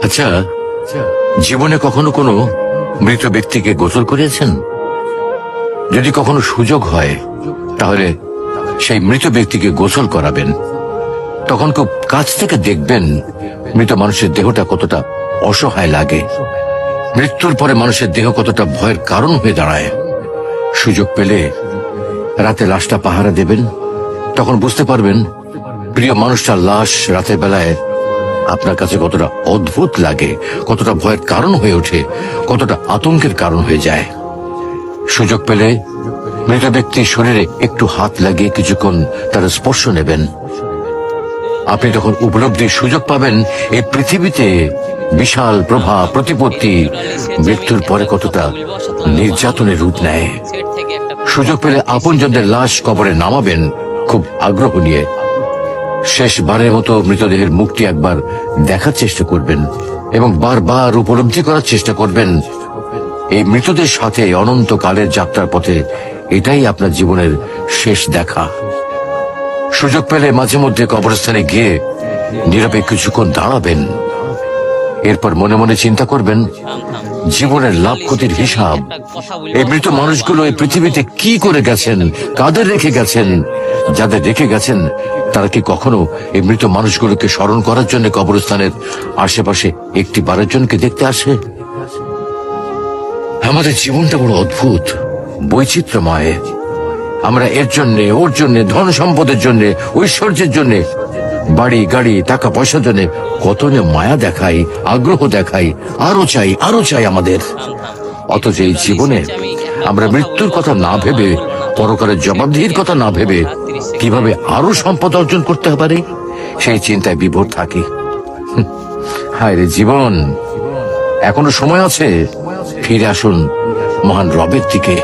আচ্ছা, জীবনে কখনো কোনো মৃত ব্যক্তিকে গোসল করিয়েছেন? যদি কখনো সুযোগ হয় তাহলে সেই মৃত ব্যক্তিকে গোসল করাবেন। তখন খুব কাছ থেকে দেখবেন মৃত মানুষের দেহটা কতটা অসহায় লাগে, মৃত্যুর পরে মানুষের দেহ কতটা ভয়ের কারণ হয়ে দাঁড়ায়। সুযোগ পেলে রাতে লাশটা পাহারা দেবেন, তখন বুঝতে পারবেন প্রিয় মানুষটার লাশ রাতের বেলায় আপনার কাছে কতটা অদ্ভুত লাগে, কতটা ভয়ের কারণ হয়ে ওঠে, কতটা আতঙ্কের কারণ হয়ে যায়। সুযোগ পেলে মৃত ব্যক্তির শরীরে একটু হাত লাগিয়ে কিছুক্ষণ তার স্পর্শ নেবেন। আপনি তখন উপলব্ধির সুযোগ পাবেন এই পৃথিবীতে বিশাল প্রভাব প্রতিপত্তি মৃত্যুর পরে কতটা নির্যাতনের রূপ নেয়। সুযোগ পেলে আপনজনদের লাশ কবরে নামাবেন খুব আগ্রহ নিয়ে। শেষবারের মতো মৃতদেহের মুখটি একবার দেখার চেষ্টা করবেন এবং বারবার উপলব্ধি করার চেষ্টা করবেন এই মৃতদের সাথে অনন্তকালের যাত্রার পথে এটাই আপনার জীবনের শেষ দেখা। সুযোগ পেলে মাঝে মধ্যে কবরস্থানে গিয়ে নীরবে কিছুক্ষণ দাঁড়াবেন। এরপর মনে মনে চিন্তা করবেন জীবনের লাভ ক্ষতির হিসাব। এই মৃত মানুষগুলো এই পৃথিবীতে কি করে গেছেন, কাদের রেখে গেছেন। যাদের রেখে গেছেন তারা কি কখনো এই মৃত মানুষগুলোকে স্মরণ করার জন্য কবরস্থানের আশেপাশে একটি বারের জনকে দেখতে আসে? আমাদের জীবনটা বড় অদ্ভুত, বৈচিত্র্যময়। আমরা এর জন্য ওর জন্য, ধন সম্পদের জন্য, ঐশ্বর্যের জন্য, বাড়ি গাড়ি টাকা পয়সার জন্য কত না মায়া দেখাই, আগ্রহ দেখাই, আরো চাই আমাদের। অথচ এই জীবনে আমরা মৃত্যুর কথা না ভেবে, পরকালের জবাবদিহির কথা না ভেবে কিভাবে আরো সম্পদ অর্জন করতে পারে সেই চিন্তায় বিভোর থাকি। হায় রে জীবন, এখনো সময় আছে, ফিরে আসুন মহান রবের দিকে।